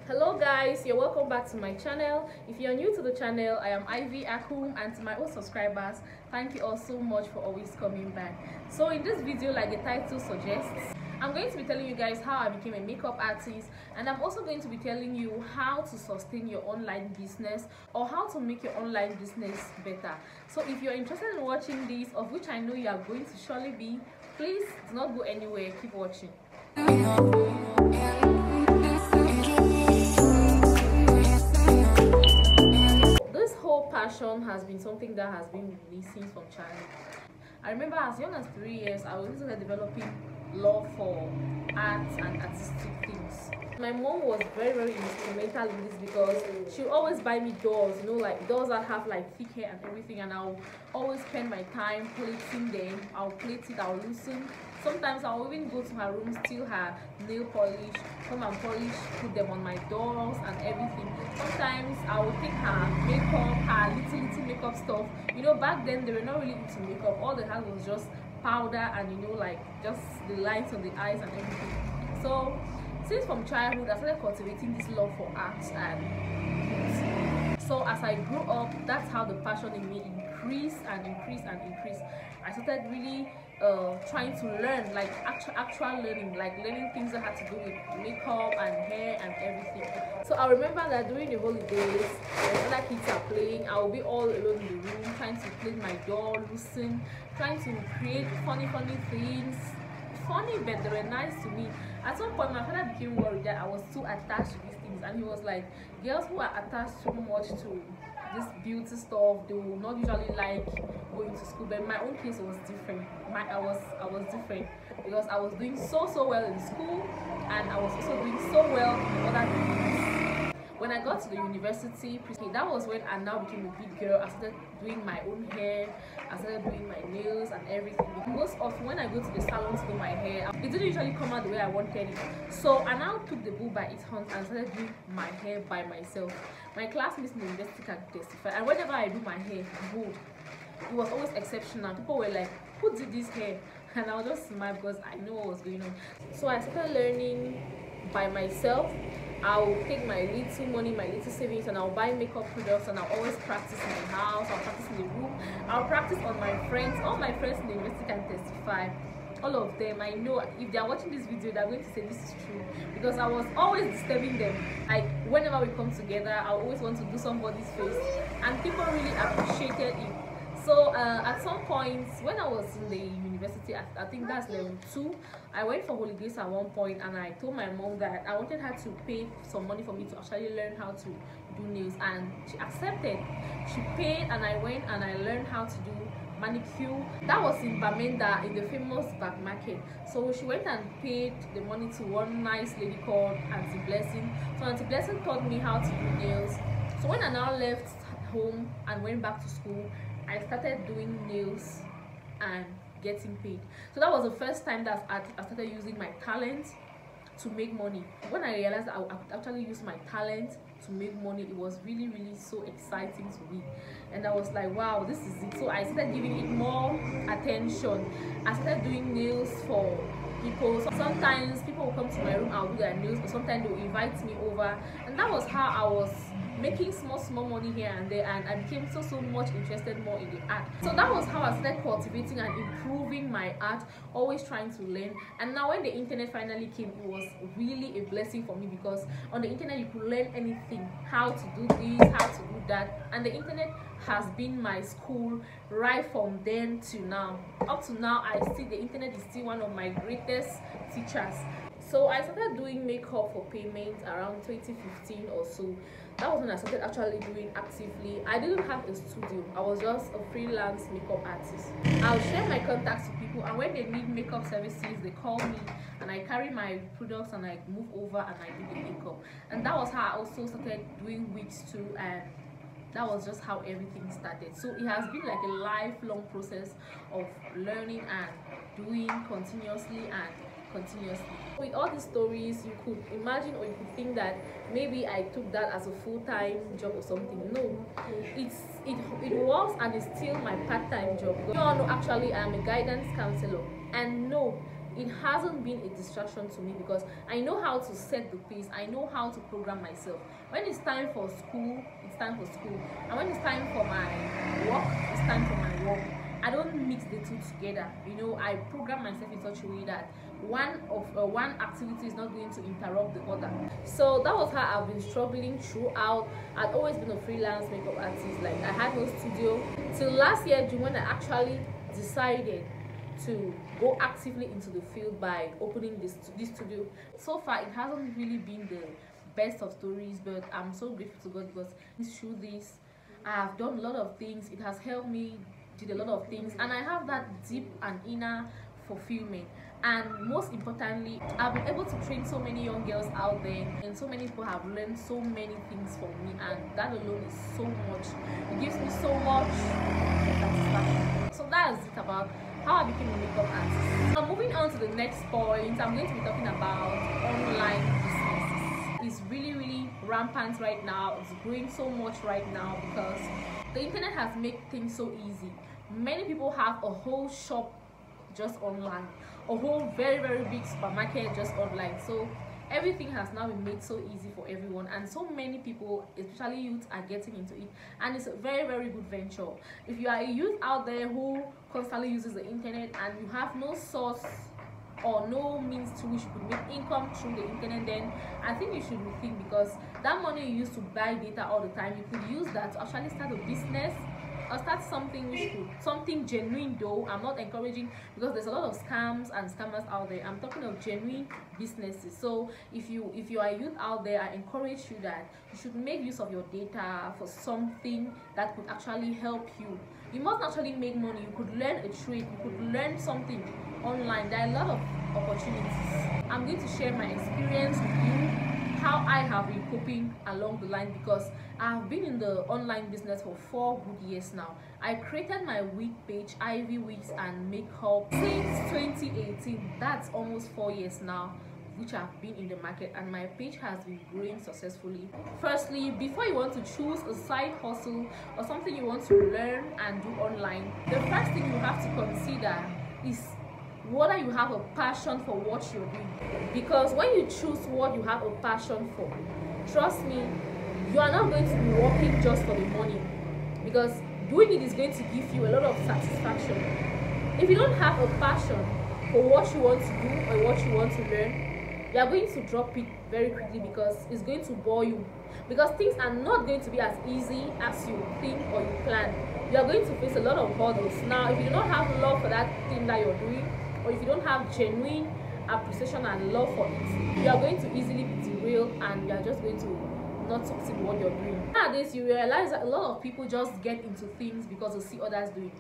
Hello guys, you're welcome back to my channel. If you're new to the channel, I am Ivy Akum, and to my old subscribers, thank you all so much for always coming back. So in this video, like the title suggests, I'm going to be telling you guys how I became a makeup artist, and I'm also going to be telling you how to sustain your online business or how to make your online business better. So if you're interested in watching this, of which I know you are going to surely be, please do not go anywhere, keep watching. This whole passion has been something that has been with me since from childhood. I remember as young as 3 years, I was developing love for art and artistic things. My mom was very instrumental in this because she would always buy me dolls, you know, like dolls that have like thick hair and everything, and I'll always spend my time plating them. I'll plait it, I'll loosen. Sometimes I'll even go to her room, steal her nail polish, come and polish, put them on my dolls and everything. Sometimes I will take her makeup, her little makeup stuff. You know, back then they were not really into makeup. All they had was just powder and, you know, like just the lines on the eyes and everything. So since from childhood, I started cultivating this love for art, and so as I grew up, that's how the passion in me increased. I started really trying to learn, like actual learning, like learning things that had to do with makeup and hair and everything. So I remember that during the holidays, when other kids are playing, I will be all alone in the room trying to play my doll, loosen, trying to create funny things. Funny, but they were nice to me. At some point, my father became worried that I was too attached to these things, and he was like, girls who are attached too much to this beauty stuff, they will not usually like going to school. But my own case was different. I was different because I was doing so well in school, and I was also doing so well in other things. When I got to the university, that was when I now became a big girl. I started doing my own hair, I started doing my nails and everything. Most often when I go to the salon to do my hair, it didn't usually come out the way I wanted it. So I now took the bull by its horns and started doing my hair by myself. My classmates in the university can testify, and whenever I do my hair, it was always exceptional. People were like, who did this hair? And I was just smile because I knew what was going on. So I started learning by myself. I'll take my little money, my little savings, and I'll buy makeup products, and I'll always practice in the house, I'll practice in the room, I'll practice on my friends. All my friends in the university can testify. All of them, I know if they are watching this video, they're going to say this is true, because I was always disturbing them. Like whenever we come together, I always want to do somebody's face, and people really appreciated it. So at some point when I was in the university, I think that's level 2, I went for holidays at one point, and I told my mom that I wanted her to pay some money for me to actually learn how to do nails, and she accepted. She paid, and I went and I learned how to do manicure. That was in Bamenda, in the famous back market. So she went and paid the money to one nice lady called Auntie Blessing. So Auntie Blessing taught me how to do nails. So when I now left home and went back to school, I started doing nails and getting paid. So that was the first time that I started using my talent to make money. When I realized that I could actually use my talent to make money, it was really so exciting to me, and I was like, wow, this is it. So I started giving it more attention. I started doing nails for people. So sometimes people will come to my room, I'll do their nails, but sometimes they will invite me over, and that was how I was making small money here and there, and I became so much interested more in the art. So that was how I started cultivating and improving my art, always trying to learn. And now when the internet finally came, it was really a blessing for me, because on the internet you could learn anything, how to do this, how to do that, and the internet has been my school right from then to now. Up to now, the internet is still one of my greatest teachers. So I started doing makeup for payment around 2015 or so. That was when I started actually doing actively. I didn't have a studio. I was just a freelance makeup artist. I'll share my contacts with people, and when they need makeup services, they call me, and I carry my products and I move over and I do the makeup. And that was how I also started doing wigs too, and that was just how everything started. So it has been like a lifelong process of learning and doing continuously. With all these stories, you could imagine, or you could think that maybe I took that as a full-time job or something. No, it was and is still my part-time job. You all know, actually I am a guidance counselor, and no, it hasn't been a distraction to me because I know how to set the pace. I know how to program myself. When it's time for school, it's time for school, and when it's time for my work, it's time for my work. I don't mix the two together. I program myself in such a way that one activity is not going to interrupt the other. So that was how I've been struggling throughout. I've always been a freelance makeup artist. Like, I had no studio till last year June, when I actually decided to go actively into the field by opening this studio. So far it hasn't really been the best of stories, but I'm so grateful to God because through this I have done a lot of things. It has helped me did a lot of things, and I have that deep and inner fulfillment. And most importantly, I've been able to train so many young girls out there, and so many people have learned so many things from me, and that alone is so much. It gives me so much satisfaction. So that is it about how I became a makeup artist. Now, moving on to the next point, I'm going to be talking about online businesses. It's really rampant right now. It's growing so much right now because the internet has made things so easy. Many people have a whole shop just online, a whole very big supermarket just online. So everything has now been made so easy for everyone, and so many people, especially youth, are getting into it, and it's a very good venture. If you are a youth out there who constantly uses the internet and you have no source or no means to which you could make income through the internet, then I think you should rethink, because that money you used to buy data all the time, you could use that to actually start a business or start something genuine. Though I'm not encouraging, because there's a lot of scams and scammers out there. I'm talking of genuine businesses. So if you are a youth out there, I encourage you that you should make use of your data for something that could actually help you. You must actually make money. You could learn a trade, you could learn something online. There are a lot of opportunities. I'm going to share my experience with you, how I have been coping along the line, because I've been in the online business for 4 good years now. I created my wig page, Ivy Wigs and Makeup, since 2018. That's almost 4 years now which I've been in the market, and my page has been growing successfully. Firstly, before you want to choose a side hustle or something you want to learn and do online, the first thing you have to consider is whether you have a passion for what you're doing. Because when you choose what you have a passion for, trust me, you are not going to be working just for the money, because doing it is going to give you a lot of satisfaction. If you don't have a passion for what you want to do or what you want to learn, you are going to drop it very quickly, because it's going to bore you, because things are not going to be as easy as you think or you plan. You are going to face a lot of hurdles. Now, if you do not have love for that thing that you're doing, or if you don't have genuine appreciation and love for it, you are going to easily be derailed, and you are just going to not succeed in what you're doing. Nowadays, you realize that a lot of people just get into things because they see others doing.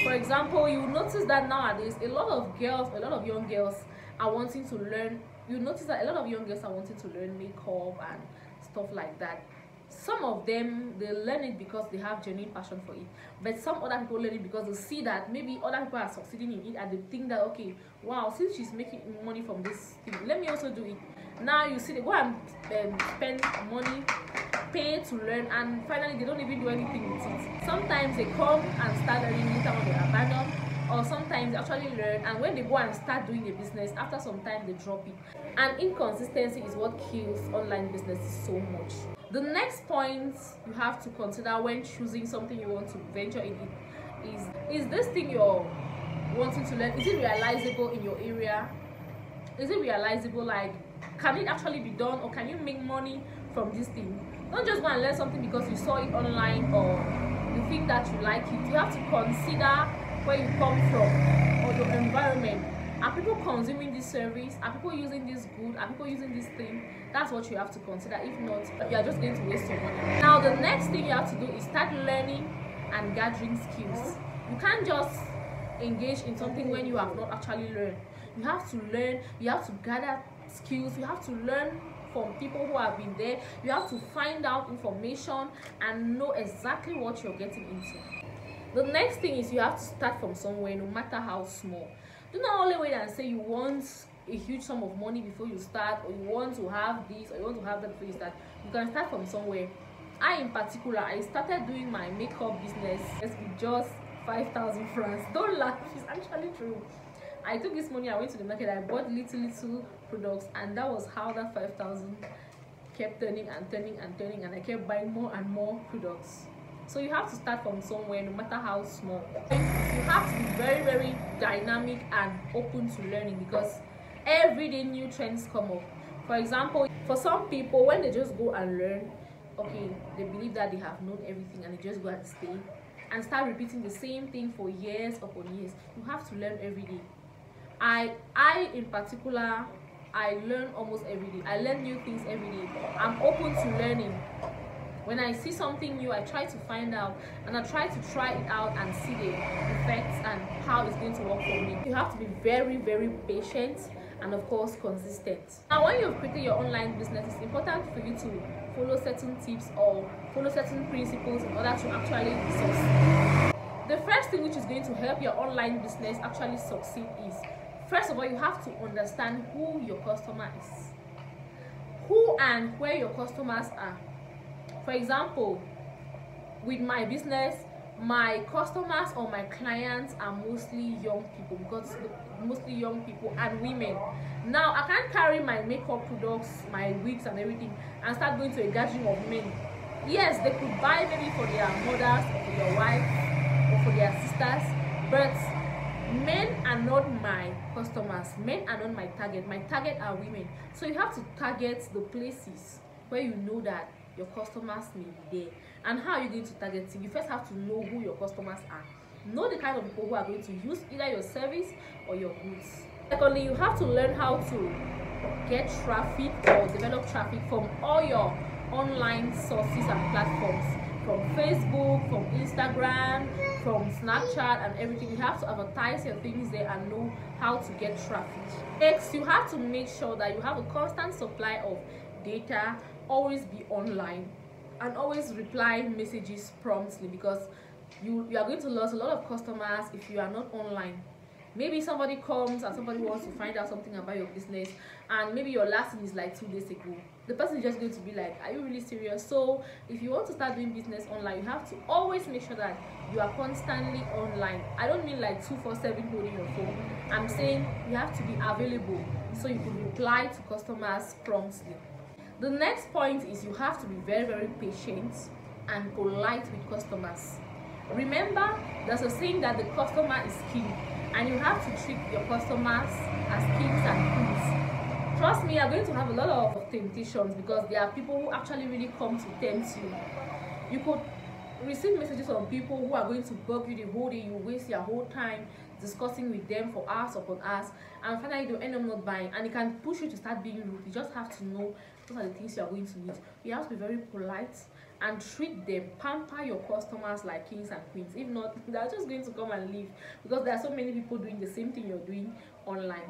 For example, you notice that nowadays a lot of young girls are wanting to learn. You notice that a lot of young girls are wanting to learn makeup and stuff like that. Some of them, they learn it because they have genuine passion for it, but some other people learn it because they see that maybe other people are succeeding in it, and they think that, okay, wow, since she's making money from this thing, let me also do it. Now you see they go and spend money, pay to learn, and finally they don't even do anything with it. Sometimes they come and start learning, later on they abandon, or sometimes they actually learn, and when they go and start doing a business, after some time they drop it. And inconsistency is what kills online businesses so much. The next point you have to consider when choosing something you want to venture in is this thing you're wanting to learn, is it realizable in your area? Is it realizable? Like, can it actually be done, or can you make money from this thing? Don't just go and learn something because you saw it online or you think that you like it. You have to consider where you come from or your environment. Are people consuming this service? Are people using this good? Are people using this thing? That's what you have to consider. If not, you are just going to waste your money. Now, the next thing you have to do is start learning and gathering skills. You can't just engage in something when you have not actually learned. You have to learn, you have to gather skills, you have to learn from people who have been there. You have to find out information and know exactly what you're getting into. The next thing is you have to start from somewhere, no matter how small. Do not only wait and say you want a huge sum of money before you start, or you want to have this, or you want to have that before you start. You can start from somewhere. In particular, I started doing my makeup business with just 5,000 francs. Don't laugh, it's actually true. I took this money, I went to the market, I bought little products, and that was how that 5,000 kept turning and turning and turning, and I kept buying more and more products. So you have to start from somewhere, no matter how small. You have to be very dynamic and open to learning, because every day new trends come up. For example, for some people, when they just go and learn, okay, they believe that they have known everything, and they just go and stay and start repeating the same thing for years upon years. You have to learn every day. I in particular, I learn almost every day. I learn new things every day. I'm open to learning. When I see something new, I try to find out, and I try to try it out and see the effects and how it's going to work for me. You have to be very patient, and of course consistent. Now, when you've created your online business, it's important for you to follow certain tips or follow certain principles in order to actually succeed. The first thing which is going to help your online business actually succeed is, first of all, you have to understand who your customer is, who and where your customers are. For example, with my business, my customers or my clients are mostly young people, because mostly young people and women. Now, I can't carry my makeup products, my wigs and everything, and start going to a gathering of men. Yes, they could buy maybe for their mothers or for their wives or for their sisters, but men are not my customers. Men are not my target. My target are women. So you have to target the places where you know that your customers may be there. And how are you going to target it? You first have to know who your customers are. Know the kind of people who are going to use either your service or your goods. Secondly, you have to learn how to get traffic or develop traffic from all your online sources and platforms, from Facebook, from Instagram, from Snapchat and everything. You have to advertise your things there and know how to get traffic. Next, you have to make sure that you have a constant supply of data. Always be online and always reply messages promptly, because you are going to lose a lot of customers if you are not online. Maybe somebody comes and somebody wants to find out something about your business, and maybe your last thing is like 2 days ago. The person is just going to be like, are you really serious? So if you want to start doing business online, you have to always make sure that you are constantly online. I don't mean like 247 holding your phone. I'm saying you have to be available so you can reply to customers promptly. The next point is you have to be very patient and polite with customers. Remember, there's a saying that the customer is king, and you have to treat your customers as kings and queens. Trust me, you're going to have a lot of temptations, because there are people who actually really come to tempt you. You could receive messages from people who are going to bug you the whole day. You waste your whole time discussing with them for hours upon hours, and finally they'll end up not buying, and it can push you to start being rude. You just have to know those are the things you are going to need. You have to be very polite and treat them, pamper your customers like kings and queens. If not, they're just going to come and leave, because there are so many people doing the same thing you're doing online.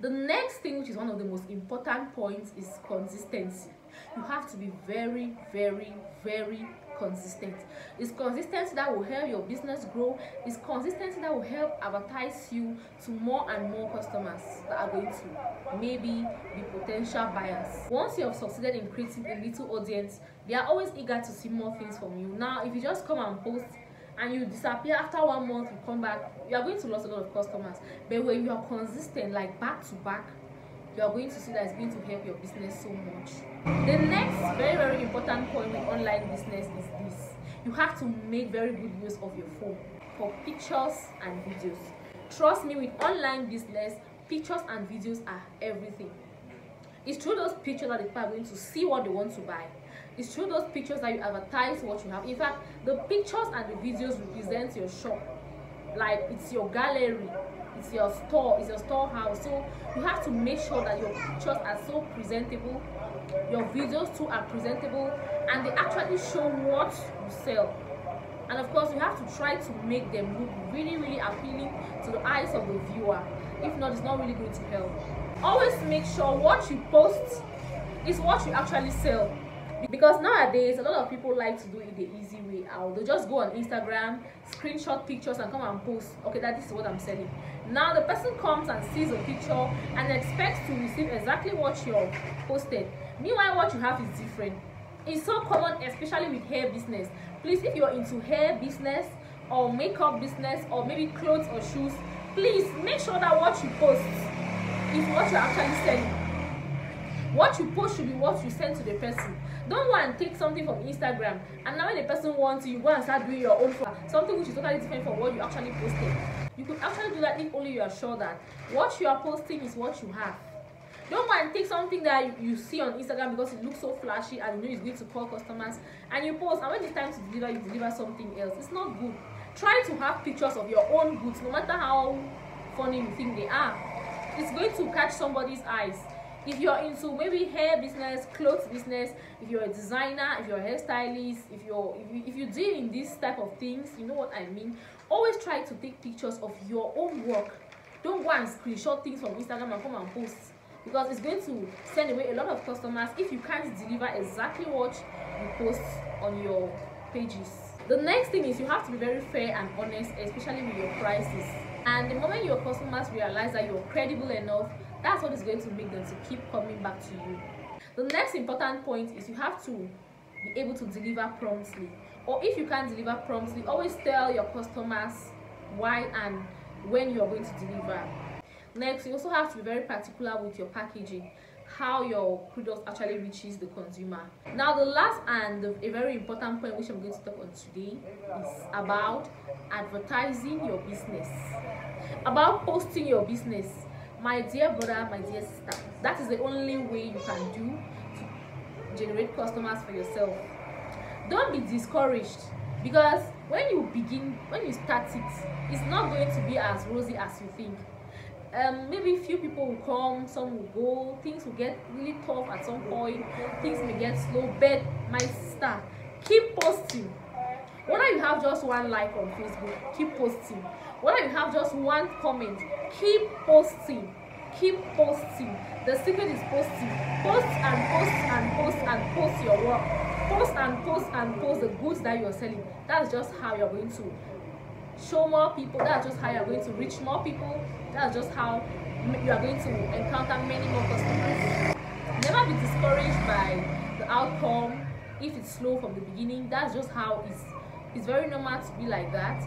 The next thing, which is one of the most important points, is consistency. You have to be very consistent. It's consistency that will help your business grow. It's consistency that will help advertise you to more and more customers that are going to maybe be potential buyers. Once you have succeeded in creating a little audience, they are always eager to see more things from you. Now, if you just come and post and you disappear, after 1 month you come back, you are going to lose a lot of customers. But when you are consistent, like back to back, you are going to see that it's going to help your business so much. The next very important point with online business is this: you have to make very good use of your phone for pictures and videos. Trust me, with online business, pictures and videos are everything. It's through those pictures that the people are going to see what they want to buy. It's through those pictures that you advertise what you have. In fact, the pictures and the videos represent your shop. Like, it's your gallery, it's your store, it's your storehouse. So you have to make sure that your pictures are so presentable, your videos too are presentable, and they actually show what you sell. And of course, you have to try to make them look really appealing to the eyes of the viewer. If not, it's not really going to help. Always make sure what you post is what you actually sell, because nowadays a lot of people like to do it the easy way out. They just go on Instagram, screenshot pictures and come and post, okay, that is what I'm selling. Now the person comes and sees a picture and expects to receive exactly what you've posted. Meanwhile, what you have is different. It's so common, especially with hair business. Please, if you're into hair business or makeup business or maybe clothes or shoes, please make sure that what you post is what you're actually selling. What you post should be what you send to the person. Don't go and take something from Instagram and now when the person wants you, you go and start doing your own something which is totally different from what you actually posted. You could actually do that if only you are sure that what you are posting is what you have. Don't go and take something that you see on Instagram because it looks so flashy and you know it's going to call customers, and you post, and when it's time to deliver, you deliver something else. It's not good. Try to have pictures of your own goods, no matter how funny you think they are. It's going to catch somebody's eyes. If you're into maybe hair business, clothes business, if you're a designer, if you're a hairstylist, if you deal in this type of things, you know what I mean. Always try to take pictures of your own work. Don't go and screenshot things from Instagram and come and post, because it's going to send away a lot of customers if you can't deliver exactly what you post on your pages. The next thing is you have to be very fair and honest, especially with your prices. And the moment your customers realize that you're credible enough, that's what is going to make them to keep coming back to you. The next important point is you have to be able to deliver promptly. Or if you can't deliver promptly, always tell your customers why and when you are going to deliver. Next, you also have to be very particular with your packaging, how your product actually reaches the consumer. Now, the last and a very important point which I'm going to talk on today is about advertising your business, about posting your business. My dear brother, my dear sister, that is the only way you can do to generate customers for yourself. Don't be discouraged, because when you start it, it's not going to be as rosy as you think. Maybe few people will come, some will go, things will get really tough at some point, things may get slow, but my sister, keep posting. Whether you have just one like on Facebook, keep posting. Whether you have just one comment, keep posting. Keep posting. The secret is posting. Post and post and post and post your work. Post and post and post the goods that you're selling. That's just how you're going to show more people. That's just how you're going to reach more people. That's just how you are going to encounter many more customers. Never be discouraged by the outcome if it's slow from the beginning. That's just how it's very normal to be like that.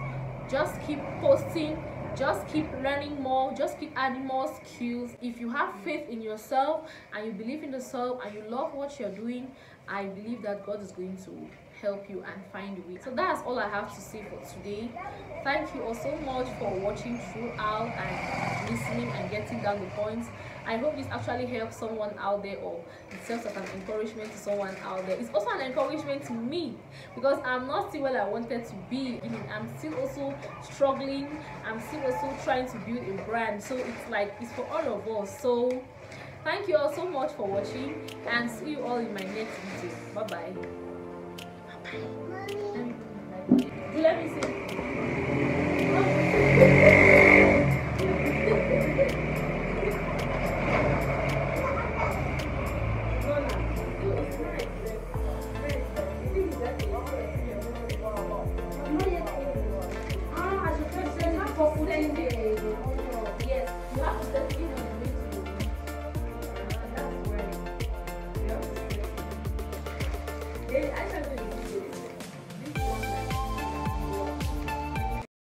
Just keep posting, just keep learning more, just keep adding more skills. If you have faith in yourself and you believe in yourself and you love what you're doing, I believe that God is going to help you and find a way. So that's all I have to say for today. Thank you all so much for watching throughout and listening and getting down the points. I hope this actually helps someone out there, or it serves as an encouragement to someone out there. It's also an encouragement to me, because I'm not still where I wanted to be. I'm still also struggling. I'm still also trying to build a brand. So it's like, it's for all of us. So thank you all so much for watching, and see you all in my next video. Bye bye. Let me see. Yes, you have to set it in. That's where.